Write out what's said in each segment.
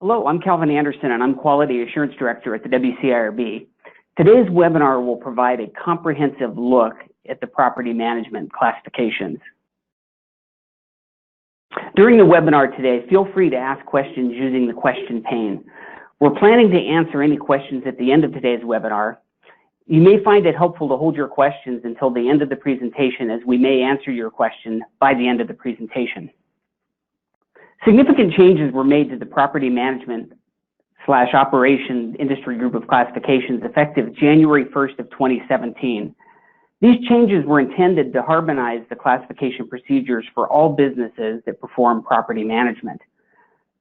Hello, I'm Calvin Anderson, and I'm Quality Assurance Director at the WCIRB. Today's webinar will provide a comprehensive look at the property management classifications. During the webinar today, feel free to ask questions using the question pane. We're planning to answer any questions at the end of today's webinar. You may find it helpful to hold your questions until the end of the presentation, as we may answer your question by the end of the presentation. Significant changes were made to the property management / operation industry group of classifications effective January 1st of 2017. These changes were intended to harmonize the classification procedures for all businesses that perform property management.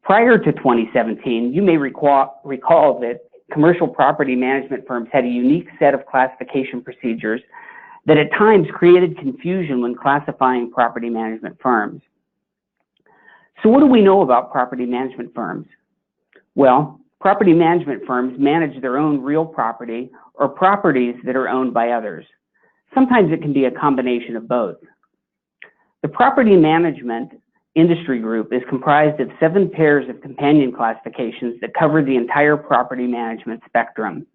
Prior to 2017, you may recall that commercial property management firms had a unique set of classification procedures that at times created confusion when classifying property management firms. So what do we know about property management firms? Well, property management firms manage their own real property or properties that are owned by others. Sometimes it can be a combination of both. The property management industry group is comprised of 7 pairs of companion classifications that cover the entire property management spectrum.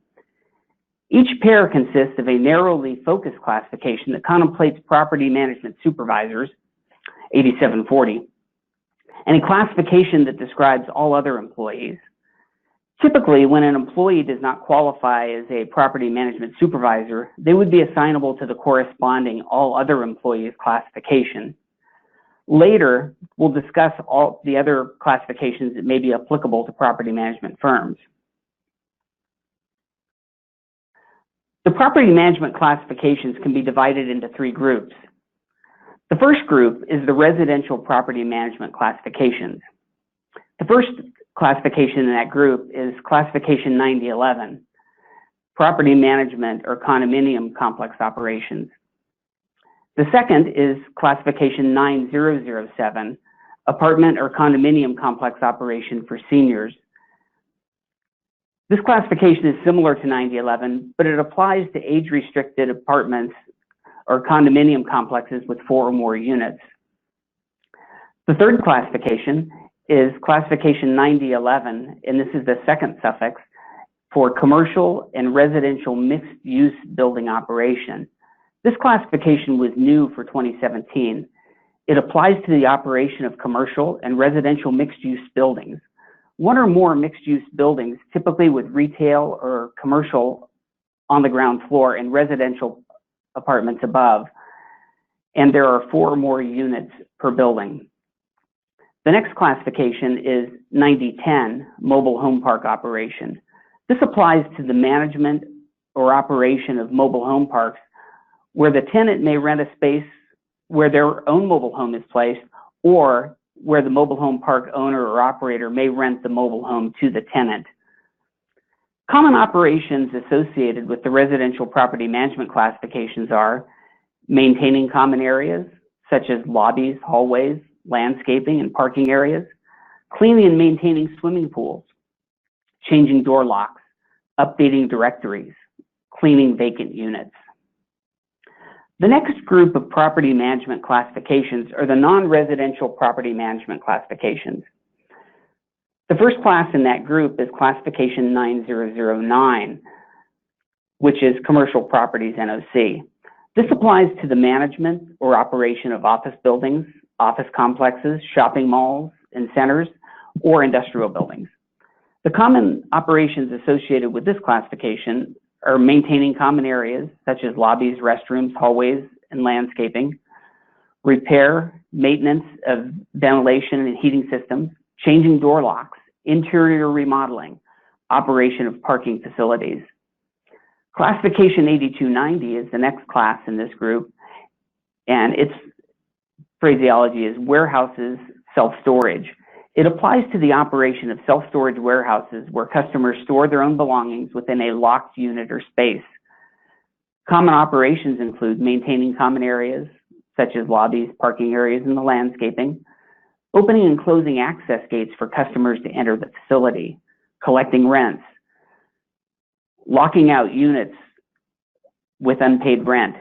Each pair consists of a narrowly focused classification that contemplates property management supervisors, 8740, and a classification that describes all other employees. Typically, when an employee does not qualify as a property management supervisor, they would be assignable to the corresponding all other employees classification. Later, we'll discuss all the other classifications that may be applicable to property management firms. The property management classifications can be divided into 3 groups. The first group is the residential property management classifications. The first classification in that group is classification 9011, property management or condominium complex operations. The second is classification 9007, apartment or condominium complex operation for seniors. This classification is similar to 9011, but it applies to age-restricted apartments or condominium complexes with 4 or more units. The third classification is classification 9011, and this is the second suffix for commercial and residential mixed-use building operation. This classification was new for 2017. It applies to the operation of commercial and residential mixed-use buildings. 1 or more mixed-use buildings, typically with retail or commercial on the ground floor and residential apartments above, and there are 4 or more units per building. The next classification is 9010, mobile home park operation. This applies to the management or operation of mobile home parks where the tenant may rent a space where their own mobile home is placed, or where the mobile home park owner or operator may rent the mobile home to the tenant. Common operations associated with the residential property management classifications are maintaining common areas, such as lobbies, hallways, landscaping, and parking areas, cleaning and maintaining swimming pools, changing door locks, updating directories, cleaning vacant units. The next group of property management classifications are the non-residential property management classifications. The first class in that group is classification 9009, which is commercial properties NOC. This applies to the management or operation of office buildings, office complexes, shopping malls and centers, or industrial buildings. The common operations associated with this classification are maintaining common areas such as lobbies, restrooms, hallways, and landscaping, repair, maintenance of ventilation and heating systems, changing door locks, interior remodeling, operation of parking facilities. Classification 8290 is the next class in this group, and its phraseology is warehouses, self-storage. It applies to the operation of self-storage warehouses where customers store their own belongings within a locked unit or space. Common operations include maintaining common areas, such as lobbies, parking areas, and the landscaping, opening and closing access gates for customers to enter the facility, collecting rents, locking out units with unpaid rent,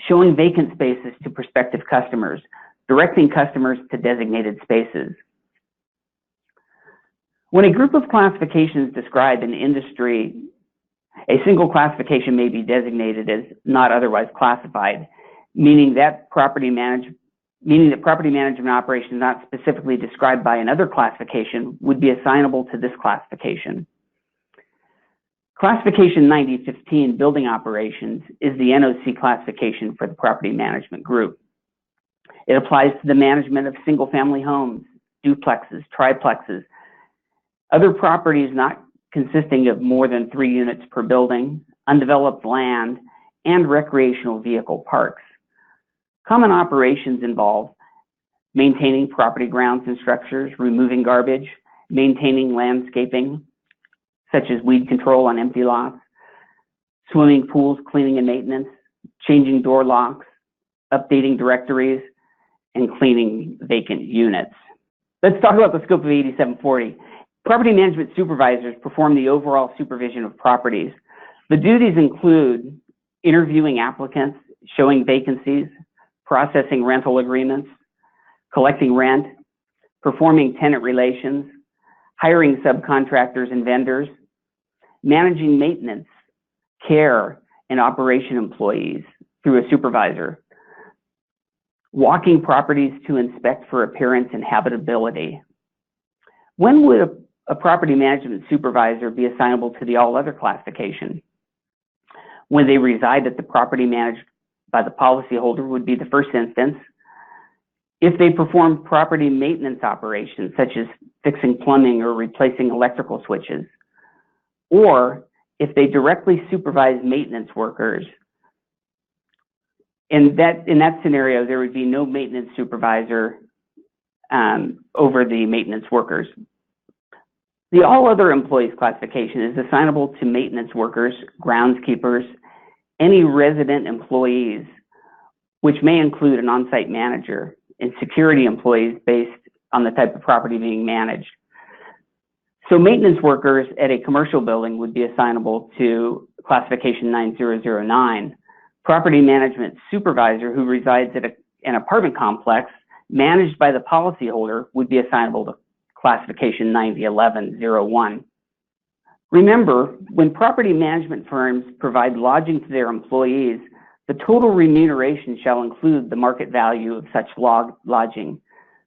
showing vacant spaces to prospective customers, directing customers to designated spaces. When a group of classifications describe an industry, a single classification may be designated as not otherwise classified, meaning that property management operation not specifically described by another classification would be assignable to this classification. Classification 9015, building operations, is the NOC classification for the property management group. It applies to the management of single-family homes, duplexes, triplexes, other properties not consisting of more than 3 units per building, undeveloped land, and recreational vehicle parks. Common operations involve maintaining property grounds and structures, removing garbage, maintaining landscaping, such as weed control on empty lots, swimming pools, cleaning and maintenance, changing door locks, updating directories, and cleaning vacant units. Let's talk about the scope of 8740. Property management supervisors perform the overall supervision of properties. The duties include interviewing applicants, showing vacancies, processing rental agreements, collecting rent, performing tenant relations, hiring subcontractors and vendors, managing maintenance, care, and operation employees through a supervisor, walking properties to inspect for appearance and habitability. When would a property management supervisor be assignable to the all other classification? When they reside at the property managed by the policyholder would be the first instance. If they perform property maintenance operations, such as fixing plumbing or replacing electrical switches, or if they directly supervise maintenance workers. In that scenario, there would be no maintenance supervisor over the maintenance workers. The all other employees classification is assignable to maintenance workers, groundskeepers, any resident employees, which may include an on-site manager, and security employees based on the type of property being managed. So maintenance workers at a commercial building would be assignable to classification 9009. Property management supervisor who resides at an apartment complex managed by the policyholder would be assignable to classification 9011-01. Remember, when property management firms provide lodging to their employees, the total remuneration shall include the market value of such lodging.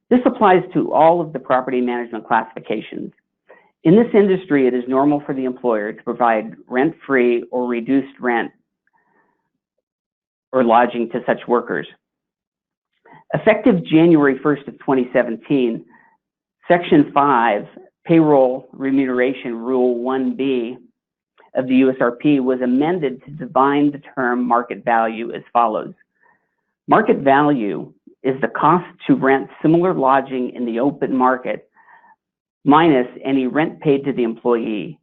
This applies to all of the property management classifications. In this industry, it is normal for the employer to provide rent-free or reduced rent or lodging to such workers. Effective January 1st of 2017, Section 5, Payroll Remuneration Rule 1B of the USRP was amended to define the term market value as follows. Market value is the cost to rent similar lodging in the open market minus any rent paid to the employee.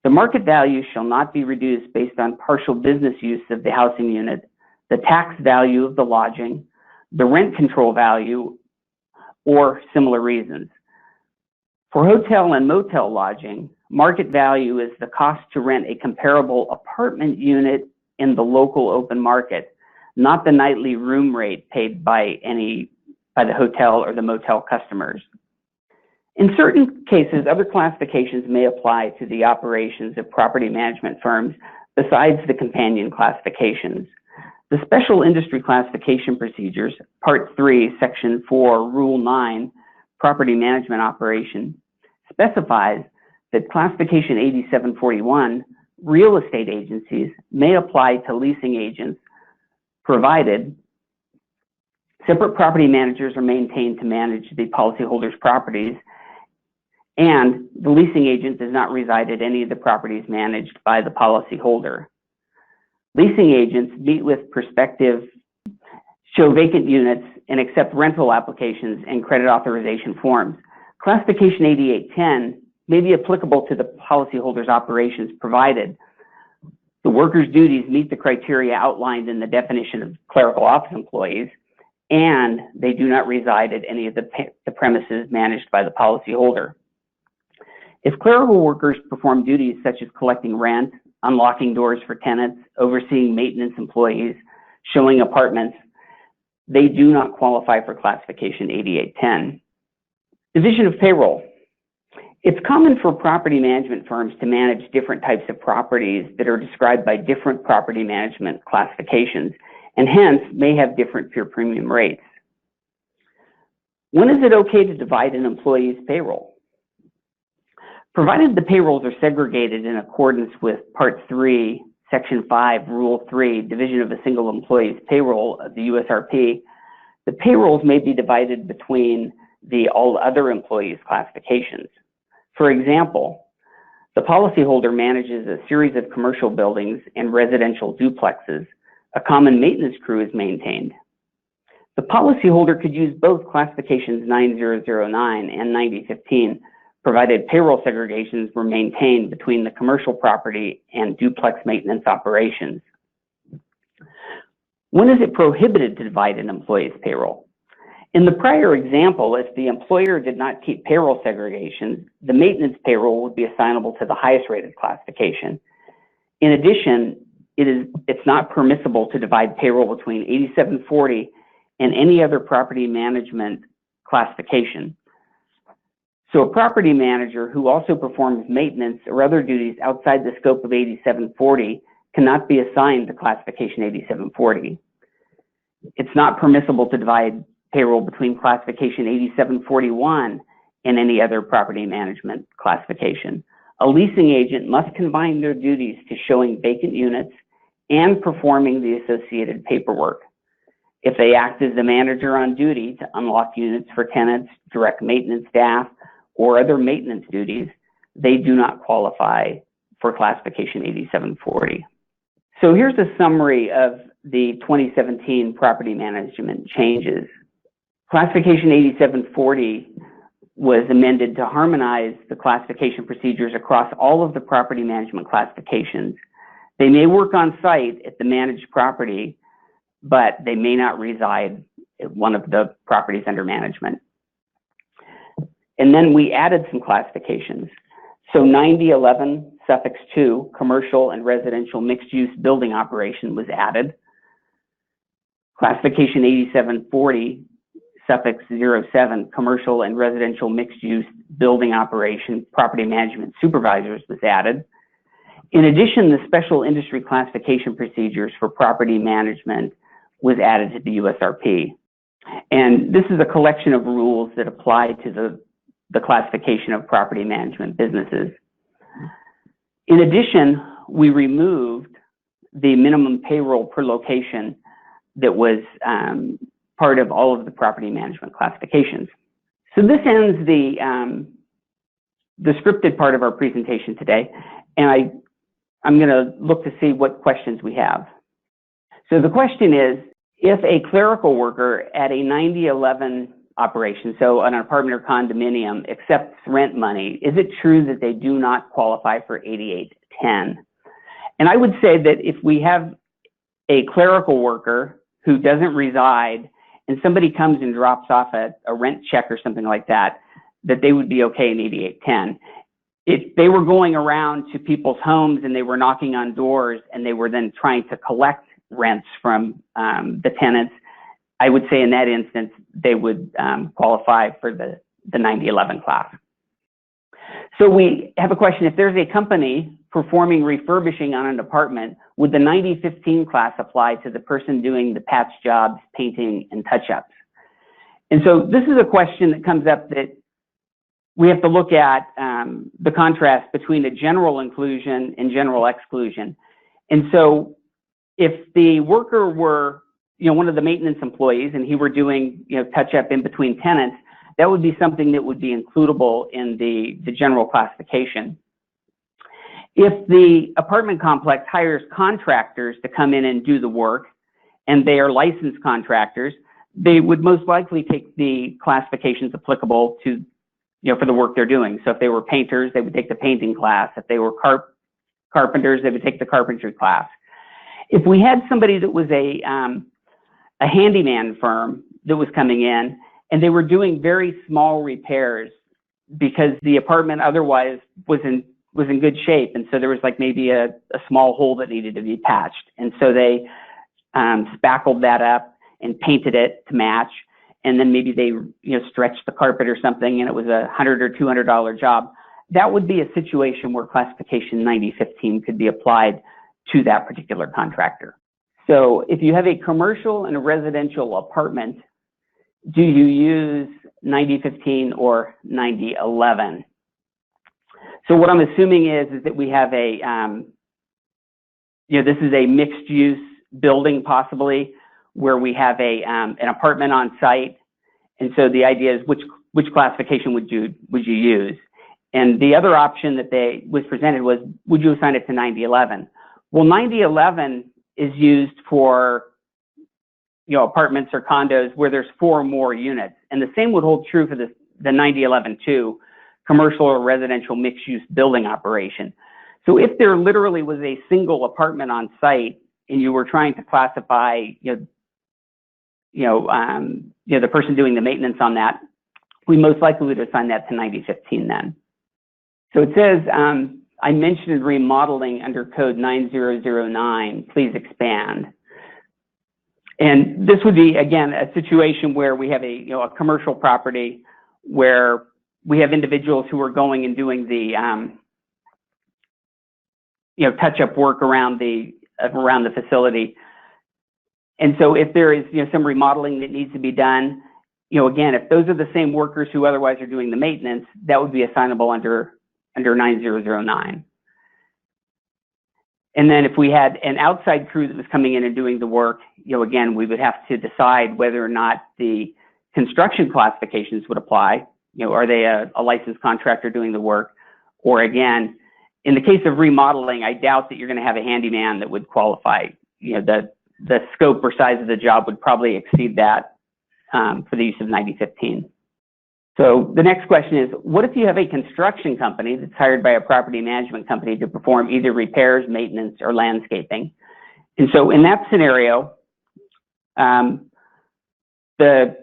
The market value shall not be reduced based on partial business use of the housing unit, the tax value of the lodging, the rent control value, or similar reasons. For hotel and motel lodging, market value is the cost to rent a comparable apartment unit in the local open market, not the nightly room rate paid by the hotel or the motel customers. In certain cases, other classifications may apply to the operations of property management firms besides the companion classifications. The Special Industry Classification Procedures, Part 3, Section 4, Rule 9, Property Management Operation, specifies that Classification 8741, real estate agencies, may apply to leasing agents, provided separate property managers are maintained to manage the policyholder's properties, and the leasing agent does not reside at any of the properties managed by the policyholder. Leasing agents meet with prospective, show vacant units, and accept rental applications and credit authorization forms. Classification 8810 may be applicable to the policyholder's operations provided the worker's duties meet the criteria outlined in the definition of clerical office employees, and they do not reside at any of the premises managed by the policyholder. If clerical workers perform duties such as collecting rent, unlocking doors for tenants, overseeing maintenance employees, showing apartments, they do not qualify for Classification 8810. Division of Payroll. It's common for property management firms to manage different types of properties that are described by different property management classifications, and hence may have different pure premium rates. When is it okay to divide an employee's payroll? Provided the payrolls are segregated in accordance with Part 3, Section 5, Rule 3, Division of a Single Employee's Payroll of the USRP, the payrolls may be divided between the all other employees classifications. For example, the policyholder manages a series of commercial buildings and residential duplexes. A common maintenance crew is maintained. The policyholder could use both classifications 9009 and 9015, provided payroll segregations were maintained between the commercial property and duplex maintenance operations. When is it prohibited to divide an employee's payroll? In the prior example, if the employer did not keep payroll segregations, the maintenance payroll would be assignable to the highest rated classification. In addition, it's not permissible to divide payroll between 8740 and any other property management classification. So a property manager who also performs maintenance or other duties outside the scope of 8740 cannot be assigned to classification 8740. It's not permissible to divide payroll between classification 8741 and any other property management classification. A leasing agent must combine their duties to showing vacant units and performing the associated paperwork. If they act as the manager on duty to unlock units for tenants, direct maintenance staff, or other maintenance duties, they do not qualify for classification 8740. So here's a summary of the 2017 property management changes. Classification 8740 was amended to harmonize the classification procedures across all of the property management classifications. They may work on site at the managed property, but they may not reside at one of the properties under management. And then we added some classifications. So 9011 suffix 2, commercial and residential mixed-use building operation was added. Classification 8740 suffix 07, commercial and residential mixed-use building operation property management supervisors was added. In addition, the special industry classification procedures for property management was added to the USRP. And this is a collection of rules that apply to the classification of property management businesses. In addition, we removed the minimum payroll per location that was part of all of the property management classifications. So this ends the scripted part of our presentation today, and I'm going to look to see what questions we have. So the question is, if a clerical worker at a 9011 operation, so an apartment or condominium, accepts rent money, is it true that they do not qualify for 8810? And I would say that if we have a clerical worker who doesn't reside and somebody comes and drops off a rent check or something like that, that they would be okay in 8810. If they were going around to people's homes and they were knocking on doors and they were then trying to collect rents from the tenants, I would say in that instance, they would qualify for the 9011 class. So we have a question, if there's a company performing refurbishing on an apartment, would the 9015 class apply to the person doing the patch jobs, painting, and touch-ups? And so this is a question that comes up that we have to look at the contrast between a general inclusion and general exclusion. And so if the worker were one of the maintenance employees and he were doing touch-up in between tenants, that would be something that would be includable in the general classification. If the apartment complex hires contractors to come in and do the work, and they are licensed contractors, they would most likely take the classifications applicable to, for the work they're doing. So if they were painters, they would take the painting class. If they were carpenters, they would take the carpentry class. If we had somebody that was a handyman firm that was coming in and they were doing very small repairs because the apartment otherwise was in good shape, and so there was like maybe a small hole that needed to be patched, and so they spackled that up and painted it to match, and then maybe they stretched the carpet or something, and it was $100 or $200 job. that would be a situation where classification 9015 could be applied to that particular contractor. So if you have a commercial and a residential apartment, do you use 9015 or 9011? So what I'm assuming is that we have a, this is a mixed use building possibly, where we have a an apartment on site, and so the idea is which classification would you use? And the other option that was presented was, would you assign it to 9011? Well, 9011 is used for apartments or condos where there's 4 or more units, and the same would hold true for the 9011 too, commercial or residential mixed-use building operation. So if there literally was a single apartment on site and you were trying to classify, the person doing the maintenance on that, we most likely would assign that to 9015 then. So it says, I mentioned remodeling under code 9009, please expand. And this would be, again, a situation where we have a commercial property where we have individuals who are going and doing the, touch-up work around the facility. And so if there is, some remodeling that needs to be done, again, if those are the same workers who otherwise are doing the maintenance, that would be assignable under 9009. And then if we had an outside crew that was coming in and doing the work, again, we would have to decide whether or not the construction classifications would apply. Are they a licensed contractor doing the work? Or again, in the case of remodeling, I doubt that you're going to have a handyman that would qualify. The scope or size of the job would probably exceed that for the use of 9015. So the next question is, what if you have a construction company that's hired by a property management company to perform either repairs, maintenance, or landscaping? And so in that scenario, the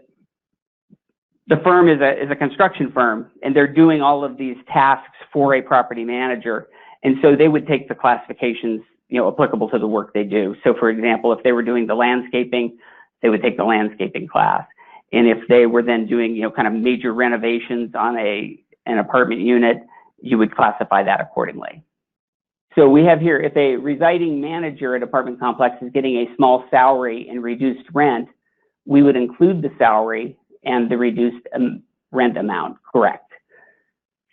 firm is a construction firm, and they're doing all of these tasks for a property manager, and so they would take the classifications applicable to the work they do. So for example, if they were doing the landscaping, they would take the landscaping class. And if they were then doing, kind of major renovations on an apartment unit, you would classify that accordingly. So we have here, if a residing manager at apartment complex is getting a small salary and reduced rent, we would include the salary and the reduced rent amount, correct?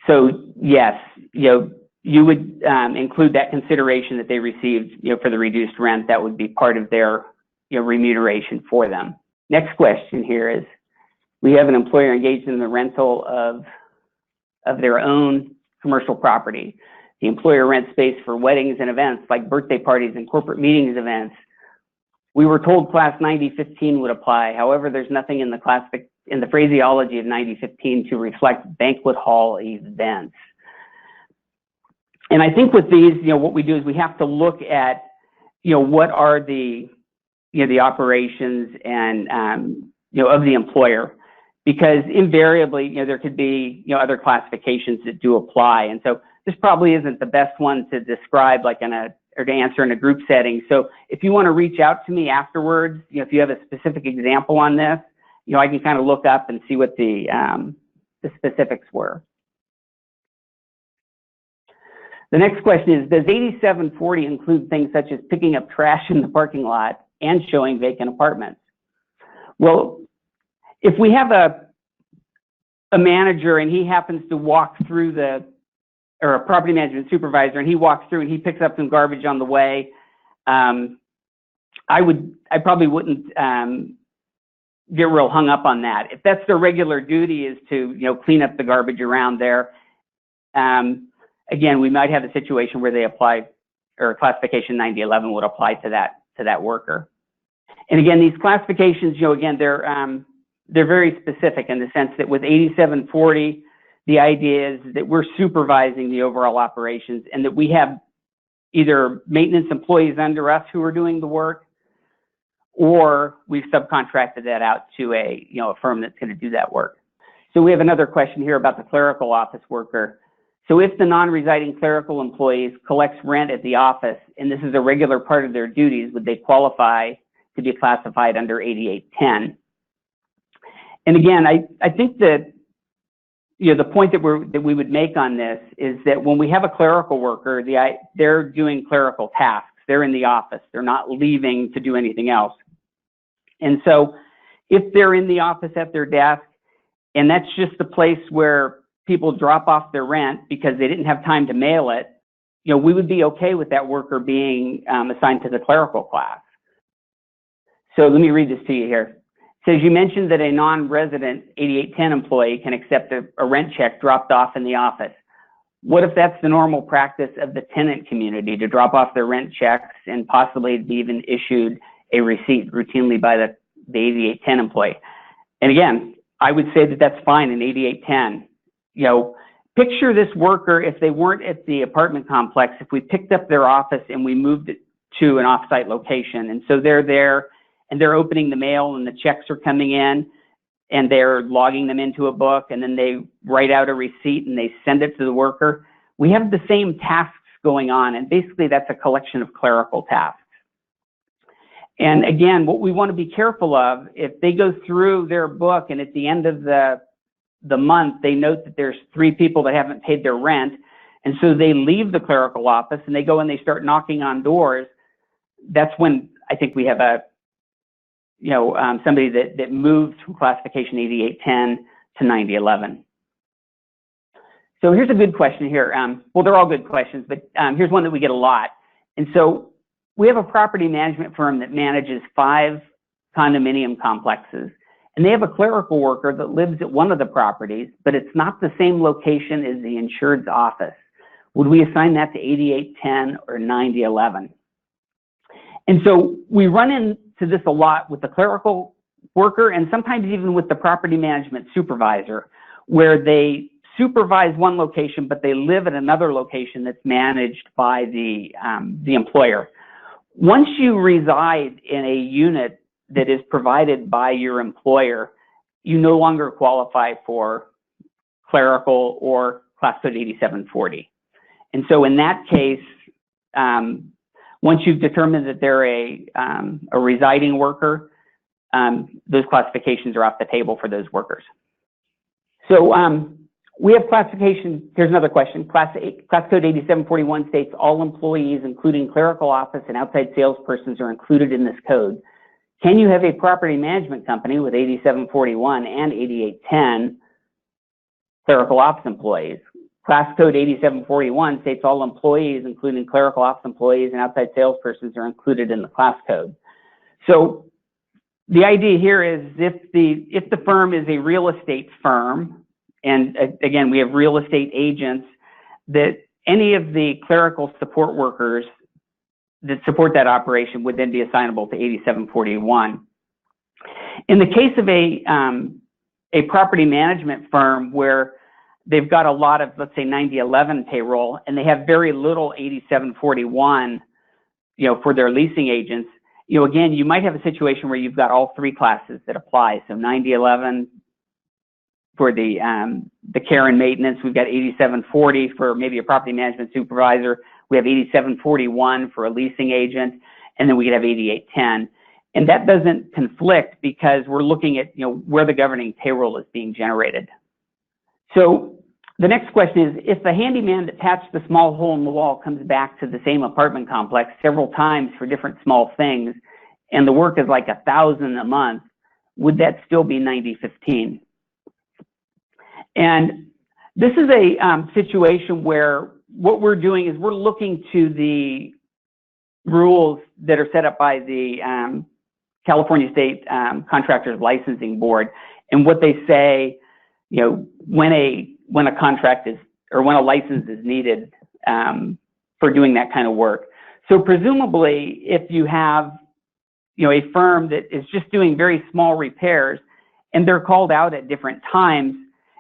So yes, you would include that consideration that they received, for the reduced rent. That would be part of their remuneration for them. Next question here is, we have an employer engaged in the rental of their own commercial property. The employer rents space for weddings and events like birthday parties and corporate meetings events. We were told class 9015 would apply. However, there's nothing in the phraseology of 9015 to reflect banquet hall events. And I think with these, what we do is we have to look at, what are the operations and, of the employer, because invariably, there could be, other classifications that do apply. And so this probably isn't the best one to describe or to answer in a group setting. So if you want to reach out to me afterwards, if you have a specific example on this, I can kind of look up and see what the specifics were. The next question is, does 8740 include things such as picking up trash in the parking lot and showing vacant apartments? Well, if we have a manager and he happens to walk through or a property management supervisor, and he walks through and he picks up some garbage on the way, I probably wouldn't get real hung up on that. If that's their regular duty, is to clean up the garbage around there, again, we might have a situation where they apply, or classification 9011 would apply to that worker. And again, these classifications, again, they're very specific in the sense that with 8740, the idea is that we're supervising the overall operations, and that we have either maintenance employees under us who are doing the work, or we've subcontracted that out to a firm that's going to do that work. So we have another question here about the clerical office worker. So if the non-residing clerical employees collects rent at the office, and this is a regular part of their duties, would they qualify to be classified under 8810? And again, I think that, the point that we would make on this is that when we have a clerical worker, they're doing clerical tasks. They're in the office. They're not leaving to do anything else. And so if they're in the office at their desk, and that's just the place where people drop off their rent because they didn't have time to mail it, we would be okay with that worker being assigned to the clerical class. So let me read this to you here. It says, you mentioned that a non-resident 8810 employee can accept a rent check dropped off in the office. What if that's the normal practice of the tenant community, to drop off their rent checks and possibly be even issued a receipt routinely by the 8810 employee? And again, I would say that that's fine in 8810. Picture this worker, if they weren't at the apartment complex, if we picked up their office and we moved it to an off-site location, and so they're there and they're opening the mail and the checks are coming in and they're logging them into a book, and then they write out a receipt and they send it to the worker. We have the same tasks going on, and basically that's a collection of clerical tasks. And again, what we want to be careful of, if they go through their book and at the end of the month they note that there's 3 people that haven't paid their rent, and so they leave the clerical office and they go and they start knocking on doors, that's when I think we have a somebody that moved from classification 8810 to 9011. So here's a good question here. Well, they're all good questions, but here's one that we get a lot. And so we have a property management firm that manages 5 condominium complexes, and they have a clerical worker that lives at one of the properties, but it's not the same location as the insured's office. Would we assign that to 8810 or 9011? And so we run into this a lot with the clerical worker, and sometimes even with the property management supervisor, where they supervise one location, but they live at another location that's managed by the employer. Once you reside in a unit that is provided by your employer, you no longer qualify for clerical or class code 8740. And so in that case, once you've determined that they're a residing worker, those classifications are off the table for those workers. So we have classification. Here's another question. Class code 8741 states all employees, including clerical office and outside salespersons, are included in this code. Can you have a property management company with 8741 and 8810 clerical office employees? Class code 8741 states all employees, including clerical office employees and outside salespersons, are included in the class code. So the idea here is if the firm is a real estate firm, and again, we have real estate agents, that any of the clerical support workers that support that operation would then be assignable to 8741. In the case of a property management firm where they've got a lot of, let's say, 9011 payroll, and they have very little 8741, for their leasing agents, again, you might have a situation where you've got all 3 classes that apply. So 9011 for the care and maintenance, we've got 8740 for maybe a property management supervisor, we have 8741 for a leasing agent, and then we could have 8810. And that doesn't conflict because we're looking at, where the governing payroll is being generated. So the next question is, if the handyman that patched the small hole in the wall comes back to the same apartment complex several times for different small things, and the work is like $1,000 a month, would that still be 9015? And this is a situation where what we're doing is we're looking to the rules that are set up by the California State Contractors Licensing Board, and what they say, when a contract is, or when a license is needed for doing that kind of work. So presumably, if you have, a firm that is just doing very small repairs and they're called out at different times,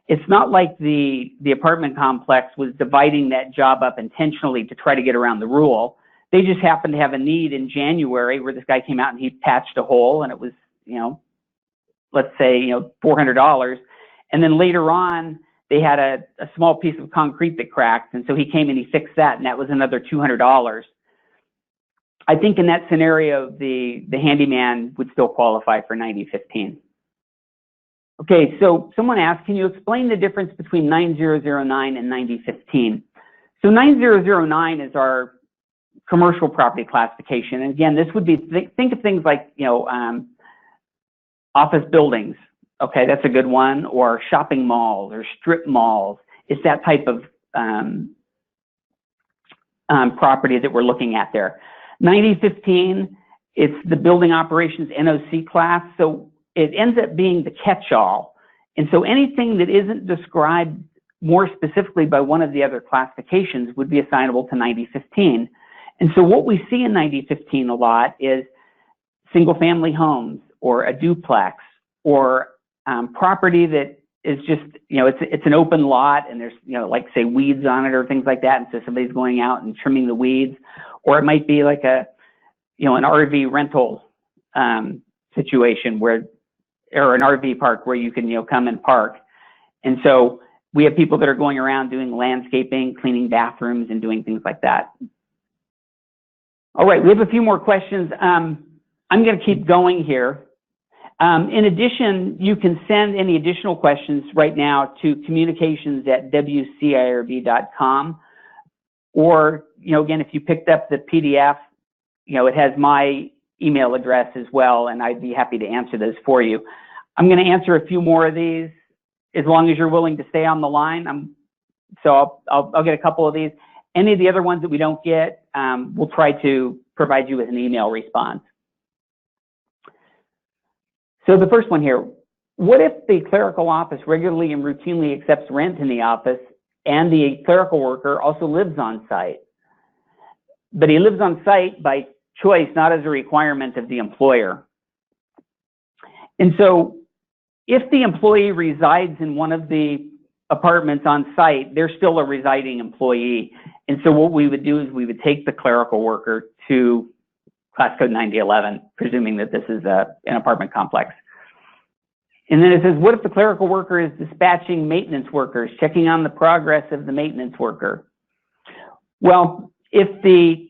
it's not like the apartment complex was dividing that job up intentionally to try to get around the rule. They just happened to have a need in January where this guy came out and he patched a hole, and it was, let's say, $400. And then later on, they had a small piece of concrete that cracked, and so he came and he fixed that, and that was another $200. I think in that scenario, the handyman would still qualify for 9015. Okay, so someone asked, can you explain the difference between 9009 and 9015? So 9009 is our commercial property classification. And again, this would be, think of things like, office buildings. Okay, that's a good one, or shopping malls or strip malls. It's that type of property that we're looking at there. 9015, it's the building operations NOC class, so it ends up being the catch-all. And so anything that isn't described more specifically by one of the other classifications would be assignable to 9015. And so what we see in 9015 a lot is single-family homes or a duplex or property that is just, it's an open lot and there's, like say weeds on it or things like that. And so somebody's going out and trimming the weeds, or it might be like an RV rental situation where, or an RV park where you can, come and park. And so we have people that are going around doing landscaping, cleaning bathrooms and doing things like that. All right, we have a few more questions. I'm going to keep going here. In addition, you can send any additional questions right now to communications@wcirb.com. Or, again, if you picked up the PDF, it has my email address as well, and I'd be happy to answer those for you. I'm going to answer a few more of these as long as you're willing to stay on the line. So I'll get a couple of these. Any of the other ones that we don't get, we'll try to provide you with an email response. So the first one here, what if the clerical office regularly and routinely accepts rent in the office and the clerical worker also lives on site? But he lives on site by choice, not as a requirement of the employer. And so if the employee resides in one of the apartments on site, they're still a residing employee. And so what we would do is we would take the clerical worker to class code 9011, presuming that this is an apartment complex. And then it says, what if the clerical worker is dispatching maintenance workers, checking on the progress of the maintenance worker? Well, if the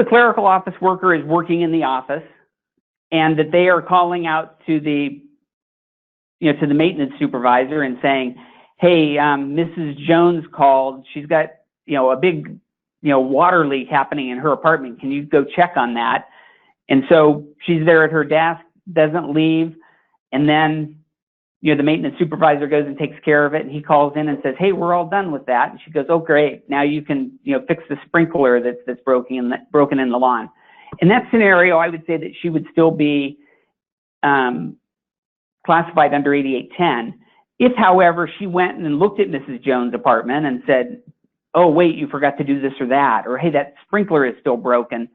clerical office worker is working in the office and that they are calling out to the maintenance supervisor and saying, hey, Mrs. Jones called, she's got, a big, water leak happening in her apartment. Can you go check on that? And so she's there at her desk, doesn't leave. And then, the maintenance supervisor goes and takes care of it. And he calls in and says, hey, we're all done with that. And she goes, oh, great. Now you can, fix the sprinkler that's broken in the lawn. In that scenario, I would say that she would still be classified under 8810. If, however, she went and looked at Mrs. Jones' apartment and said, oh, wait, you forgot to do this or that, or hey, that sprinkler is still broken,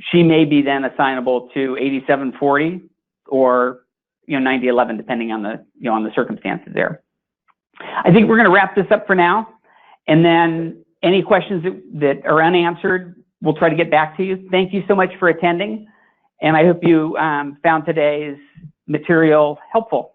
she may be then assignable to 8740 or 9011, depending on the on the circumstances there. I think we're going to wrap this up for now, and then any questions that are unanswered, we'll try to get back to you. Thank you so much for attending, and I hope you found today's material helpful.